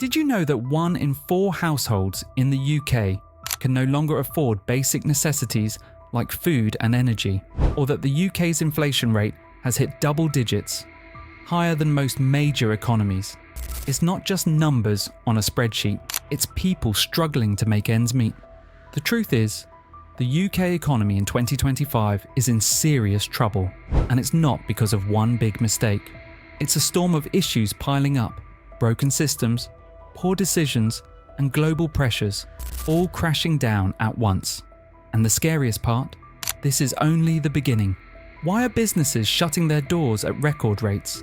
Did you know that 1 in 4 households in the UK can no longer afford basic necessities like food and energy, or that the UK's inflation rate has hit double digits, higher than most major economies? It's not just numbers on a spreadsheet, it's people struggling to make ends meet. The truth is, the UK economy in 2025 is in serious trouble, and it's not because of one big mistake. It's a storm of issues piling up, broken systems, poor decisions, and global pressures, all crashing down at once. And the scariest part? This is only the beginning. Why are businesses shutting their doors at record rates?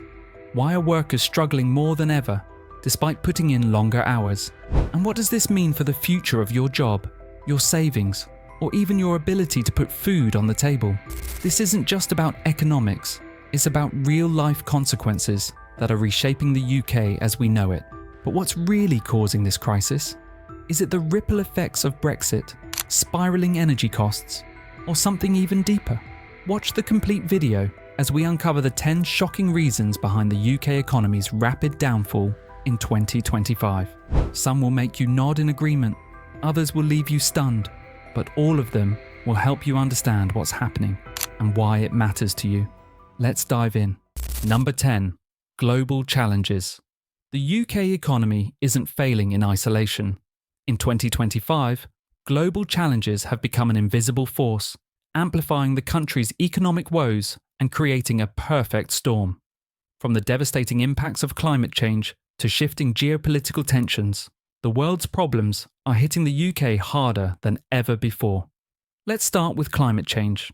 Why are workers struggling more than ever, despite putting in longer hours? And what does this mean for the future of your job, your savings, or even your ability to put food on the table? This isn't just about economics, it's about real-life consequences that are reshaping the UK as we know it. But what's really causing this crisis? Is it the ripple effects of Brexit, spiralling energy costs, or something even deeper? Watch the complete video as we uncover the 10 shocking reasons behind the UK economy's rapid downfall in 2025. Some will make you nod in agreement, others will leave you stunned, but all of them will help you understand what's happening and why it matters to you. Let's dive in. Number 10. Global challenges. The UK economy isn't failing in isolation. In 2025, global challenges have become an invisible force, amplifying the country's economic woes and creating a perfect storm. From the devastating impacts of climate change to shifting geopolitical tensions, the world's problems are hitting the UK harder than ever before. Let's start with climate change.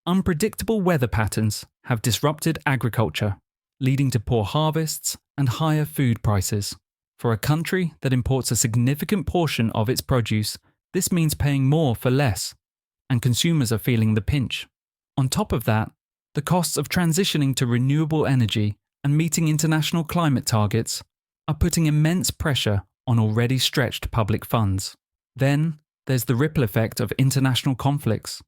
Unpredictable weather patterns have disrupted agriculture, leading to poor harvests and higher food prices. For a country that imports a significant portion of its produce, this means paying more for less, and consumers are feeling the pinch. On top of that, the costs of transitioning to renewable energy and meeting international climate targets are putting immense pressure on already stretched public funds. Then, there's the ripple effect of international conflicts.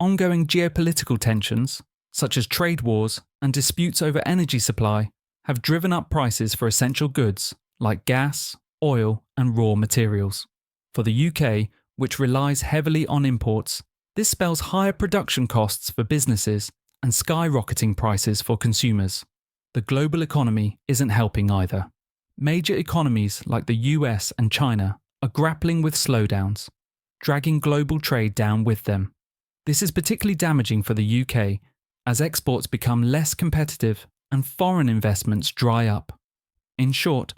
Ongoing geopolitical tensions, such as trade wars and disputes over energy supply, have driven up prices for essential goods like gas, oil, and raw materials. For the UK, which relies heavily on imports, this spells higher production costs for businesses and skyrocketing prices for consumers. The global economy isn't helping either. Major economies like the US and China are grappling with slowdowns, dragging global trade down with them. This is particularly damaging for the UK as exports become less competitive and foreign investments dry up. In short,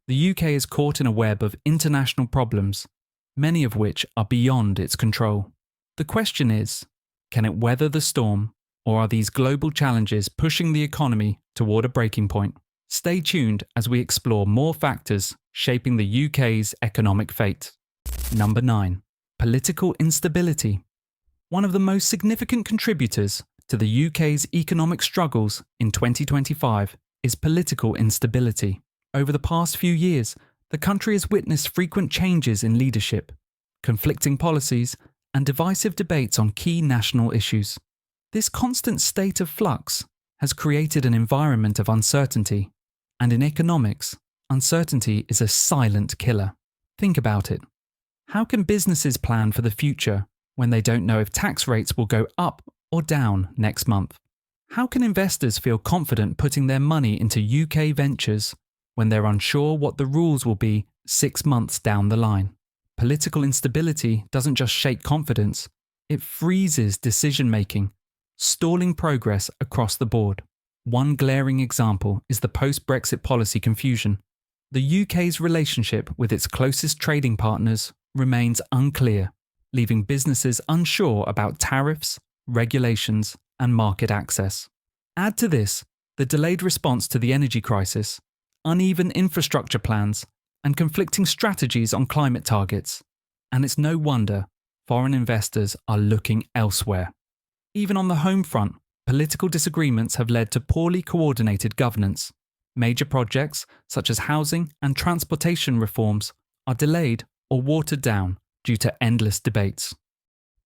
the UK is caught in a web of international problems, many of which are beyond its control. The question is, can it weather the storm, or are these global challenges pushing the economy toward a breaking point? Stay tuned as we explore more factors shaping the UK's economic fate. Number 9. Political instability. One of the most significant contributors to the UK's economic struggles in 2025 is political instability. Over the past few years, the country has witnessed frequent changes in leadership, conflicting policies, and divisive debates on key national issues. This constant state of flux has created an environment of uncertainty, and in economics, uncertainty is a silent killer. Think about it. How can businesses plan for the future when they don't know if tax rates will go up or down next month? How can investors feel confident putting their money into UK ventures when they're unsure what the rules will be 6 months down the line? Political instability doesn't just shake confidence, it freezes decision-making, stalling progress across the board. One glaring example is the post-Brexit policy confusion. The UK's relationship with its closest trading partners remains unclear, leaving businesses unsure about tariffs, regulations, and market access. Add to this the delayed response to the energy crisis, uneven infrastructure plans, and conflicting strategies on climate targets, and it's no wonder foreign investors are looking elsewhere. Even on the home front, political disagreements have led to poorly coordinated governance. Major projects, such as housing and transportation reforms, are delayed or watered down due to endless debates.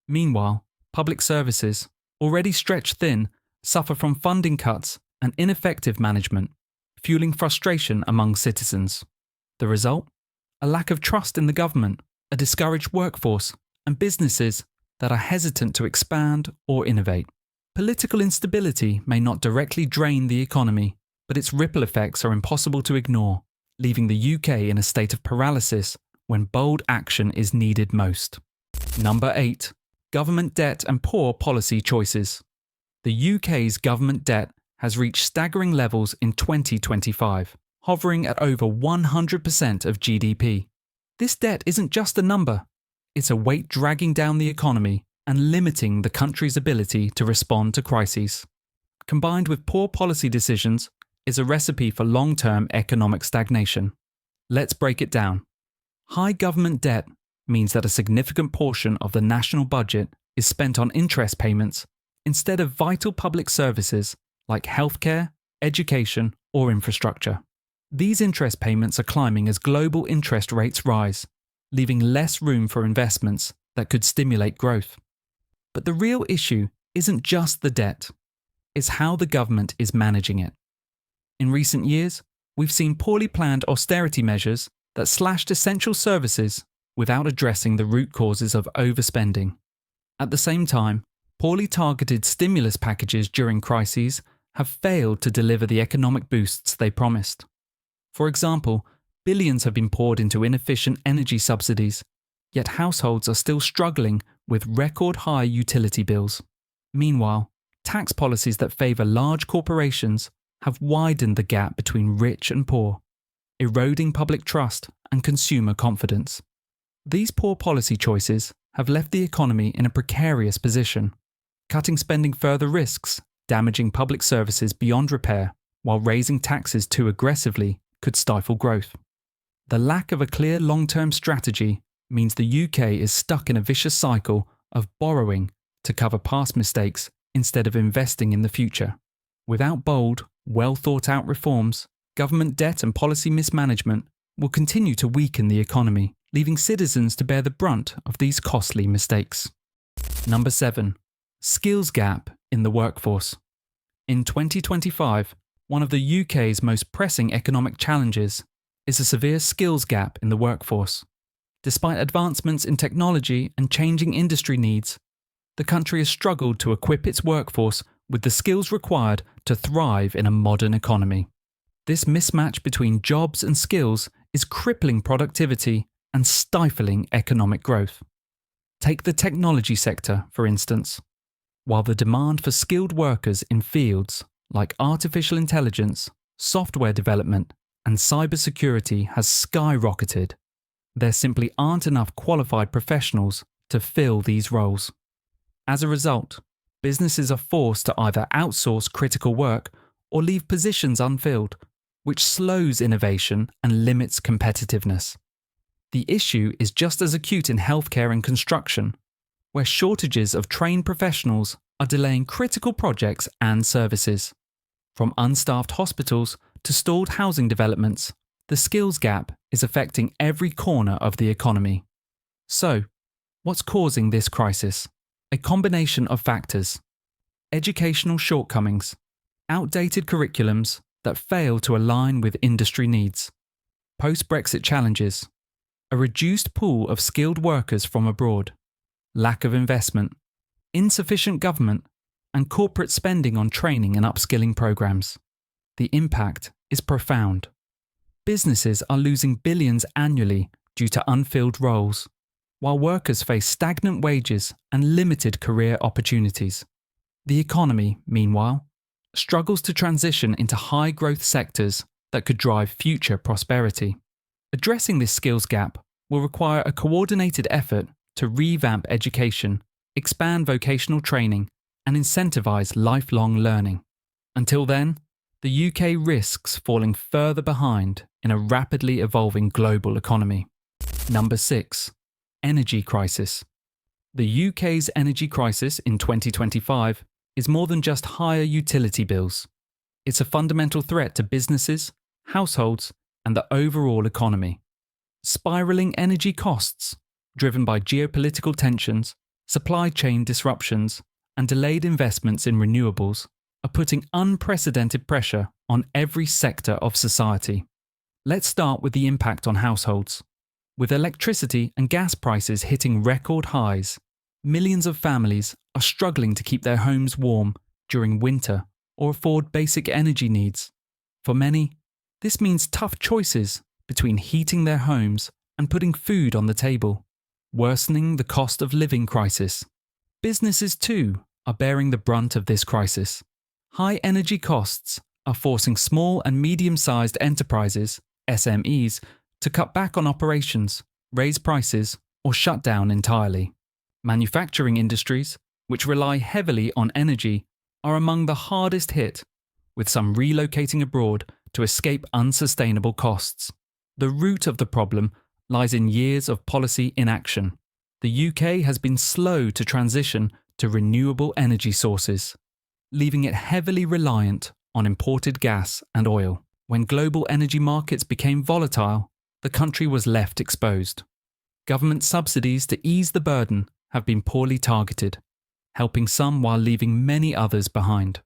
Meanwhile, public services, already stretched thin, suffer from funding cuts and ineffective management, fueling frustration among citizens. The result? a lack of trust in the government, a discouraged workforce, and businesses that are hesitant to expand or innovate. Political instability may not directly drain the economy, but its ripple effects are impossible to ignore, leaving the UK in a state of paralysis when bold action is needed most. Number 8. Government debt and poor policy choices. The UK's government debt has reached staggering levels in 2025, hovering at over 100% of GDP. This debt isn't just a number, it's a weight dragging down the economy and limiting the country's ability to respond to crises. Combined with poor policy decisions is a recipe for long-term economic stagnation. Let's break it down. High government debt means that a significant portion of the national budget is spent on interest payments instead of vital public services like healthcare, education, or infrastructure. These interest payments are climbing as global interest rates rise, leaving less room for investments that could stimulate growth. But the real issue isn't just the debt, it's how the government is managing it. In recent years, we've seen poorly planned austerity measures that slashed essential services without addressing the root causes of overspending. At the same time, poorly targeted stimulus packages during crises have failed to deliver the economic boosts they promised. For example, billions have been poured into inefficient energy subsidies, yet households are still struggling with record-high utility bills. Meanwhile, tax policies that favour large corporations have widened the gap between rich and poor, eroding public trust and consumer confidence. These poor policy choices have left the economy in a precarious position. Cutting spending further risks damaging public services beyond repair, while raising taxes too aggressively could stifle growth. The lack of a clear long-term strategy means the UK is stuck in a vicious cycle of borrowing to cover past mistakes instead of investing in the future. Without bold, well-thought-out reforms, government debt and policy mismanagement will continue to weaken the economy, leaving citizens to bear the brunt of these costly mistakes. Number 7. Skills gap in the workforce. In 2025, one of the UK's most pressing economic challenges is a severe skills gap in the workforce. Despite advancements in technology and changing industry needs, the country has struggled to equip its workforce with the skills required to thrive in a modern economy. This mismatch between jobs and skills is crippling productivity and stifling economic growth. Take the technology sector, for instance. While the demand for skilled workers in fields like artificial intelligence, software development, and cybersecurity has skyrocketed, there simply aren't enough qualified professionals to fill these roles. As a result, businesses are forced to either outsource critical work or leave positions unfilled, which slows innovation and limits competitiveness. The issue is just as acute in healthcare and construction, where shortages of trained professionals are delaying critical projects and services. From unstaffed hospitals to stalled housing developments, the skills gap is affecting every corner of the economy. So, what's causing this crisis? A combination of factors: educational shortcomings, outdated curriculums that fail to align with industry needs, post-Brexit challenges, a reduced pool of skilled workers from abroad, lack of investment, insufficient government, and corporate spending on training and upskilling programs. The impact is profound. Businesses are losing billions annually due to unfilled roles, while workers face stagnant wages and limited career opportunities. The economy, meanwhile, struggles to transition into high-growth sectors that could drive future prosperity. Addressing this skills gap will require a coordinated effort to revamp education, expand vocational training, and incentivize lifelong learning. Until then, the UK risks falling further behind in a rapidly evolving global economy. Number 6. Energy crisis. The UK's energy crisis in 2025 is more than just higher utility bills. It's a fundamental threat to businesses, households, and the overall economy. Spiralling energy costs, driven by geopolitical tensions, supply chain disruptions, and delayed investments in renewables, are putting unprecedented pressure on every sector of society. Let's start with the impact on households. With electricity and gas prices hitting record highs, millions of families are struggling to keep their homes warm during winter or afford basic energy needs. For many, this means tough choices between heating their homes and putting food on the table, worsening the cost of living crisis. Businesses too are bearing the brunt of this crisis. High energy costs are forcing small and medium-sized enterprises, SMEs, to cut back on operations, raise prices, or shut down entirely. Manufacturing industries, which rely heavily on energy, are among the hardest hit, with some relocating abroad to escape unsustainable costs. The root of the problem lies in years of policy inaction. The UK has been slow to transition to renewable energy sources, leaving it heavily reliant on imported gas and oil. When global energy markets became volatile, the country was left exposed. Government subsidies to ease the burden have been poorly targeted, helping some while leaving many others behind.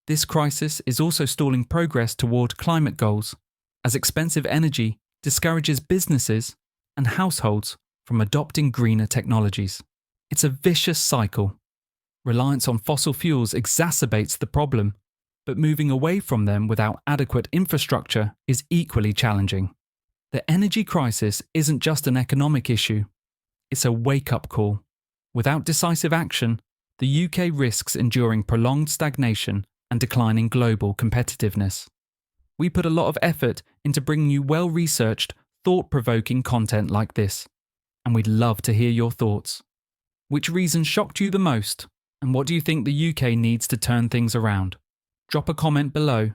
This crisis is also stalling progress toward climate goals, as expensive energy discourages businesses and households from adopting greener technologies. It's a vicious cycle. Reliance on fossil fuels exacerbates the problem, but moving away from them without adequate infrastructure is equally challenging. The energy crisis isn't just an economic issue, it's a wake-up call. Without decisive action, the UK risks enduring prolonged stagnation and declining global competitiveness. We put a lot of effort into bringing you well-researched, thought-provoking content like this, and we'd love to hear your thoughts. Which reason shocked you the most, and what do you think the UK needs to turn things around? Drop a comment below,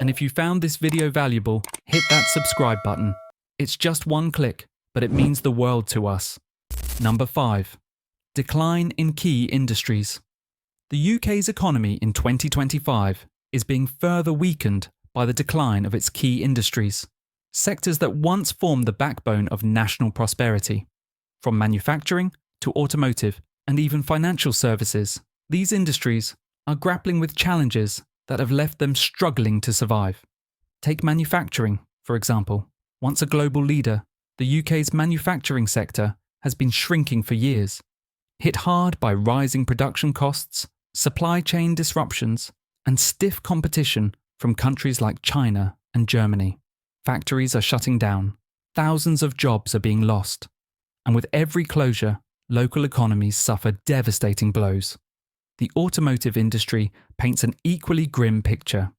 and if you found this video valuable, hit that subscribe button. It's just one click, but it means the world to us. Number 5. Decline in key industries. The UK's economy in 2025 is being further weakened by the decline of its key industries, sectors that once formed the backbone of national prosperity. From manufacturing to automotive and even financial services, these industries are grappling with challenges that have left them struggling to survive. Take manufacturing, for example. Once a global leader, the UK's manufacturing sector has been shrinking for years, hit hard by rising production costs, supply chain disruptions, and stiff competition from countries like China and Germany. Factories are shutting down, thousands of jobs are being lost, and with every closure, local economies suffer devastating blows. The automotive industry paints an equally grim picture.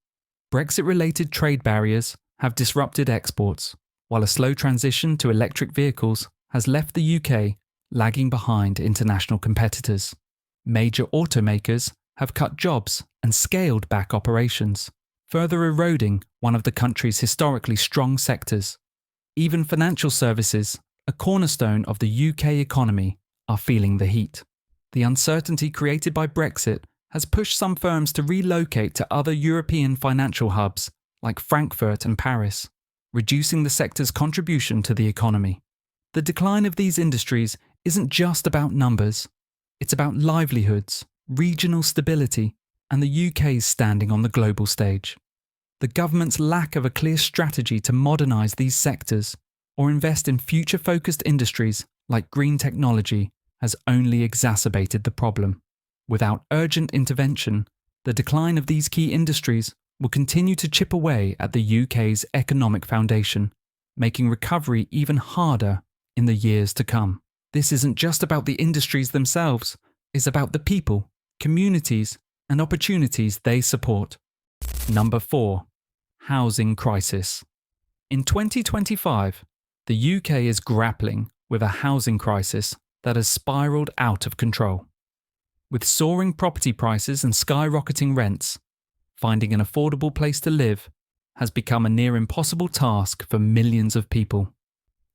Brexit-related trade barriers have disrupted exports, while a slow transition to electric vehicles has left the UK lagging behind international competitors. Major automakers have cut jobs and scaled back operations, further eroding one of the country's historically strong sectors. Even financial services, a cornerstone of the UK economy, are feeling the heat. The uncertainty created by Brexit has pushed some firms to relocate to other European financial hubs like Frankfurt and Paris, reducing the sector's contribution to the economy. The decline of these industries isn't just about numbers, it's about livelihoods, regional stability, and the UK's standing on the global stage. The government's lack of a clear strategy to modernise these sectors or invest in future-focused industries like green technology has only exacerbated the problem. Without urgent intervention, the decline of these key industries will continue to chip away at the UK's economic foundation, making recovery even harder in the years to come. This isn't just about the industries themselves, it's about the people, communities, and opportunities they support. Number 4. Housing crisis. In 2025, the UK is grappling with a housing crisis that has spiraled out of control. With soaring property prices and skyrocketing rents, finding an affordable place to live has become a near impossible task for millions of people.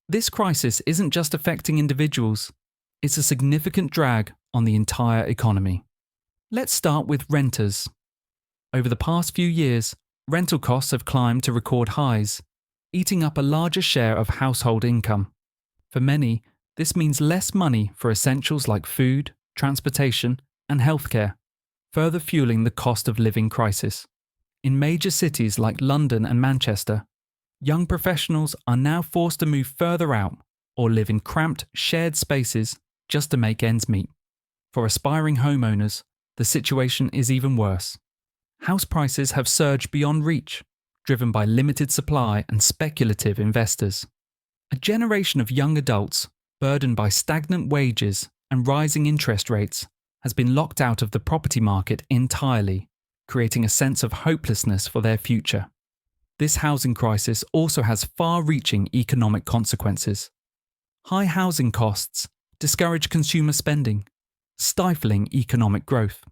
This crisis isn't just affecting individuals, it's a significant drag on the entire economy. Let's start with renters. Over the past few years, rental costs have climbed to record highs, eating up a larger share of household income. For many, this means less money for essentials like food, transportation, and healthcare, further fueling the cost of living crisis. In major cities like London and Manchester, young professionals are now forced to move further out or live in cramped, shared spaces just to make ends meet. For aspiring homeowners, the situation is even worse. House prices have surged beyond reach, driven by limited supply and speculative investors. A generation of young adults, burdened by stagnant wages and rising interest rates, has been locked out of the property market entirely, creating a sense of hopelessness for their future. This housing crisis also has far-reaching economic consequences. High housing costs discourage consumer spending, stifling economic growth.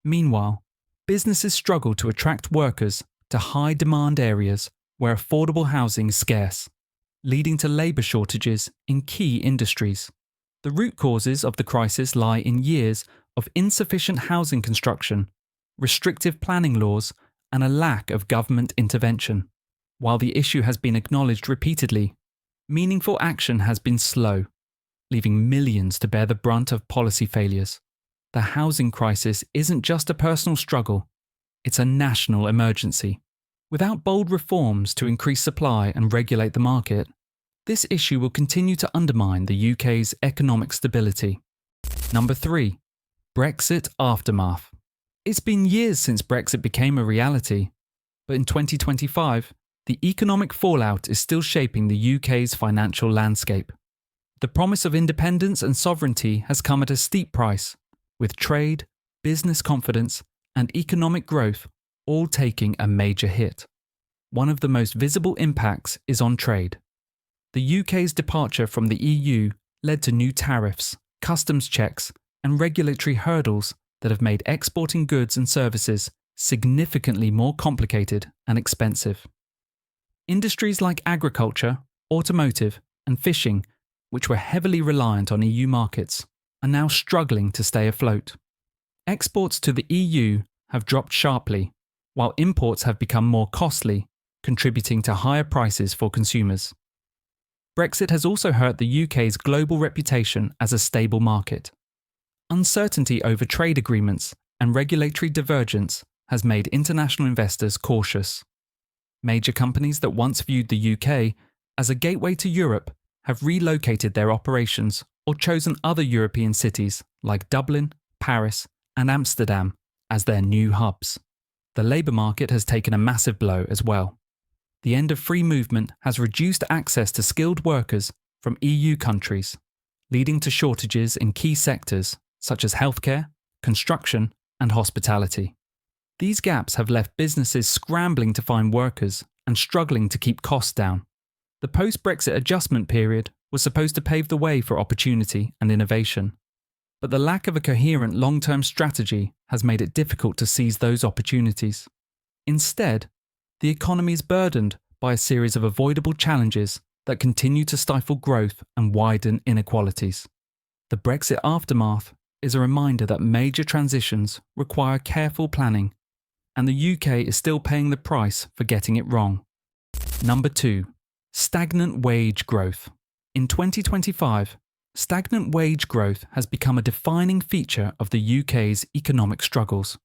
Meanwhile, businesses struggle to attract workers to high-demand areas where affordable housing is scarce, leading to labour shortages in key industries. The root causes of the crisis lie in years of insufficient housing construction, restrictive planning laws, and a lack of government intervention. While the issue has been acknowledged repeatedly, meaningful action has been slow, leaving millions to bear the brunt of policy failures. The housing crisis isn't just a personal struggle, it's a national emergency. Without bold reforms to increase supply and regulate the market, this issue will continue to undermine the UK's economic stability. Number 3. Brexit Aftermath. It's been years since Brexit became a reality, but in 2025, the economic fallout is still shaping the UK's financial landscape. The promise of independence and sovereignty has come at a steep price, with trade, business confidence, and economic growth all taking a major hit. One of the most visible impacts is on trade. The UK's departure from the EU led to new tariffs, customs checks, and regulatory hurdles that have made exporting goods and services significantly more complicated and expensive. Industries like agriculture, automotive, and fishing, which were heavily reliant on EU markets, are now struggling to stay afloat. Exports to the EU have dropped sharply, while imports have become more costly, contributing to higher prices for consumers. Brexit has also hurt the UK's global reputation as a stable market. Uncertainty over trade agreements and regulatory divergence has made international investors cautious. Major companies that once viewed the UK as a gateway to Europe have relocated their operations or chosen other European cities like Dublin, Paris, and Amsterdam as their new hubs. The labour market has taken a massive blow as well. The end of free movement has reduced access to skilled workers from EU countries, leading to shortages in key sectors such as healthcare, construction, and hospitality. These gaps have left businesses scrambling to find workers and struggling to keep costs down. The post-Brexit adjustment period was supposed to pave the way for opportunity and innovation, but the lack of a coherent long-term strategy has made it difficult to seize those opportunities. Instead, the economy is burdened by a series of avoidable challenges that continue to stifle growth and widen inequalities. The Brexit aftermath is a reminder that major transitions require careful planning, and the UK is still paying the price for getting it wrong. Number 2. Stagnant wage growth. In 2025, stagnant wage growth has become a defining feature of the UK's economic struggles.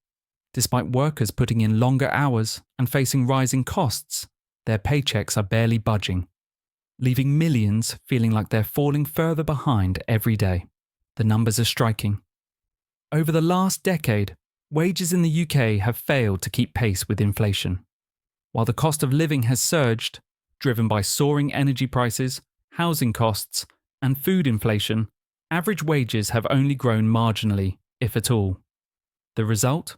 Despite workers putting in longer hours and facing rising costs, their paychecks are barely budging, leaving millions feeling like they're falling further behind every day. The numbers are striking. Over the last decade, wages in the UK have failed to keep pace with inflation. While the cost of living has surged, driven by soaring energy prices, housing costs, and food inflation, average wages have only grown marginally, if at all. The result?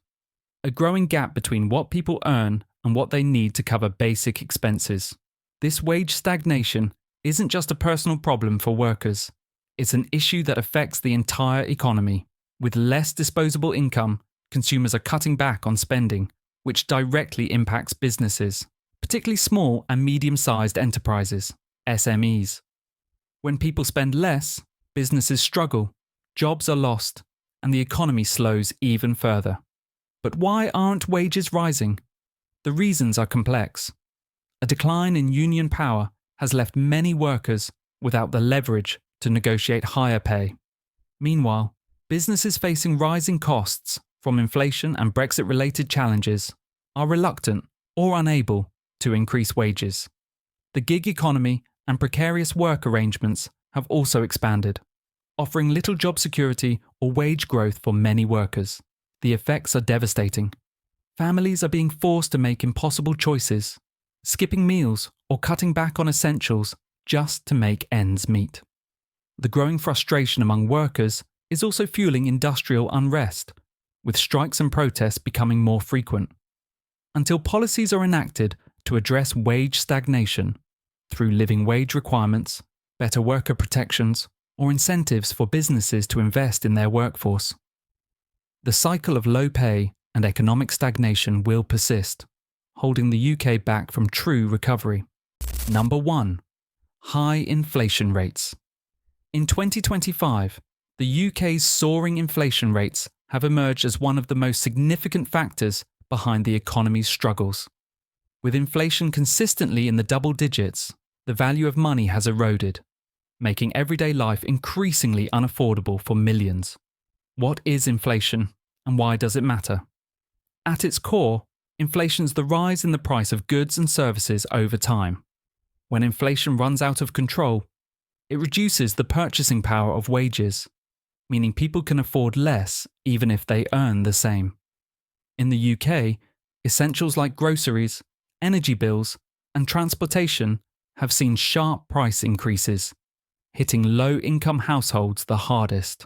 A growing gap between what people earn and what they need to cover basic expenses. This wage stagnation isn't just a personal problem for workers. It's an issue that affects the entire economy. With less disposable income, consumers are cutting back on spending, which directly impacts businesses, particularly small and medium-sized enterprises, SMEs. When people spend less, businesses struggle, jobs are lost, and the economy slows even further. But why aren't wages rising? The reasons are complex. A decline in union power has left many workers without the leverage to negotiate higher pay. Meanwhile, businesses facing rising costs from inflation and Brexit-related challenges are reluctant or unable to increase wages. The gig economy and precarious work arrangements have also expanded, offering little job security or wage growth for many workers. The effects are devastating. Families are being forced to make impossible choices, skipping meals or cutting back on essentials just to make ends meet. The growing frustration among workers is also fueling industrial unrest, with strikes and protests becoming more frequent. Until policies are enacted to address wage stagnation through living wage requirements, better worker protections, or incentives for businesses to invest in their workforce, the cycle of low pay and economic stagnation will persist, holding the UK back from true recovery. Number 1. High inflation rates. In 2025, the UK's soaring inflation rates have emerged as one of the most significant factors behind the economy's struggles. With inflation consistently in the double digits, the value of money has eroded, making everyday life increasingly unaffordable for millions. What is inflation, and why does it matter? At its core, inflation is the rise in the price of goods and services over time. When inflation runs out of control, it reduces the purchasing power of wages, meaning people can afford less even if they earn the same. In the UK, essentials like groceries, energy bills, and transportation have seen sharp price increases, hitting low-income households the hardest.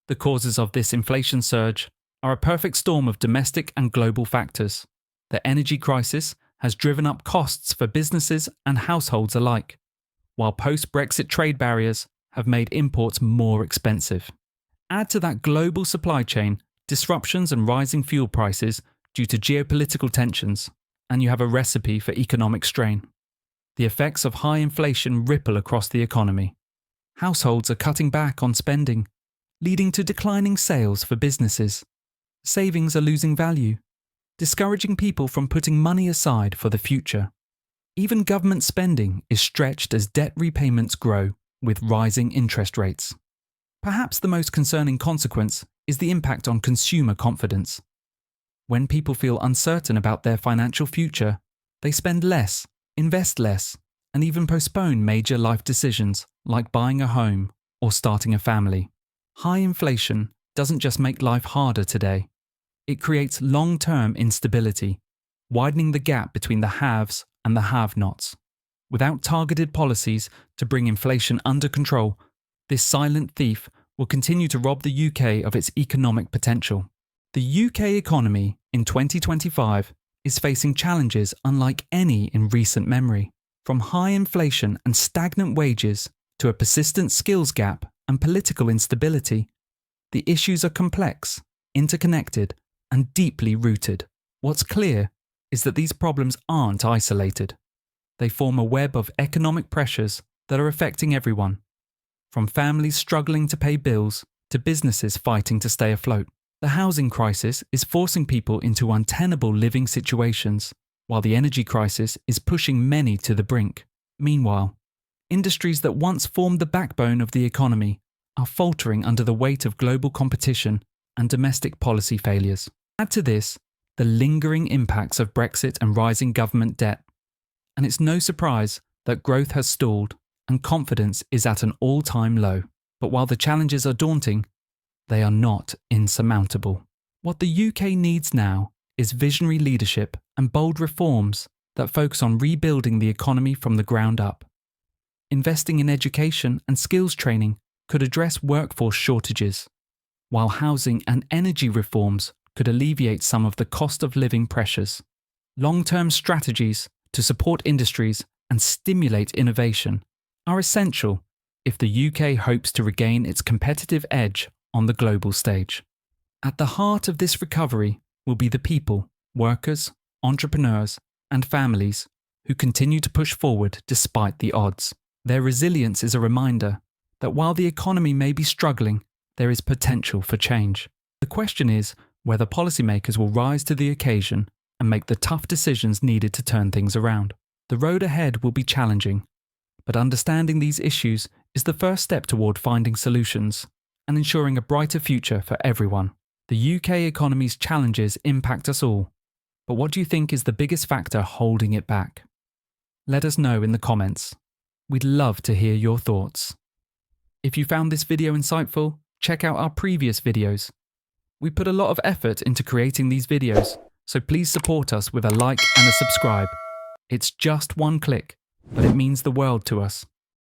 The causes of this inflation surge are a perfect storm of domestic and global factors. The energy crisis has driven up costs for businesses and households alike, while post-Brexit trade barriers have made imports more expensive. Add to that global supply chain disruptions and rising fuel prices due to geopolitical tensions, and you have a recipe for economic strain. The effects of high inflation ripple across the economy. Households are cutting back on spending, leading to declining sales for businesses. Savings are losing value, discouraging people from putting money aside for the future. Even government spending is stretched as debt repayments grow with rising interest rates. Perhaps the most concerning consequence is the impact on consumer confidence. When people feel uncertain about their financial future, they spend less, invest less, and even postpone major life decisions like buying a home or starting a family. High inflation doesn't just make life harder today. It creates long-term instability, widening the gap between the haves and the have-nots. Without targeted policies to bring inflation under control, this silent thief will continue to rob the UK of its economic potential. The UK economy in 2025 is facing challenges unlike any in recent memory. From high inflation and stagnant wages to a persistent skills gap and political instability, the issues are complex, interconnected, and deeply rooted. What's clear is that these problems aren't isolated. They form a web of economic pressures that are affecting everyone, from families struggling to pay bills to businesses fighting to stay afloat. The housing crisis is forcing people into untenable living situations, while the energy crisis is pushing many to the brink. Meanwhile, industries that once formed the backbone of the economy are faltering under the weight of global competition and domestic policy failures. Add to this the lingering impacts of Brexit and rising government debt, and it's no surprise that growth has stalled and confidence is at an all-time low. But while the challenges are daunting, they are not insurmountable. What the UK needs now is visionary leadership and bold reforms that focus on rebuilding the economy from the ground up. Investing in education and skills training could address workforce shortages, while housing and energy reforms could alleviate some of the cost of living pressures. Long-term strategies to support industries and stimulate innovation are essential if the UK hopes to regain its competitive edge on the global stage. At the heart of this recovery will be the people, workers, entrepreneurs, and families who continue to push forward despite the odds. Their resilience is a reminder that while the economy may be struggling, there is potential for change. The question is whether policymakers will rise to the occasion and make the tough decisions needed to turn things around. The road ahead will be challenging, but understanding these issues is the first step toward finding solutions and ensuring a brighter future for everyone. The UK economy's challenges impact us all, but what do you think is the biggest factor holding it back? Let us know in the comments. We'd love to hear your thoughts. If you found this video insightful, check out our previous videos. We put a lot of effort into creating these videos, so please support us with a like and a subscribe. It's just one click, but it means the world to us.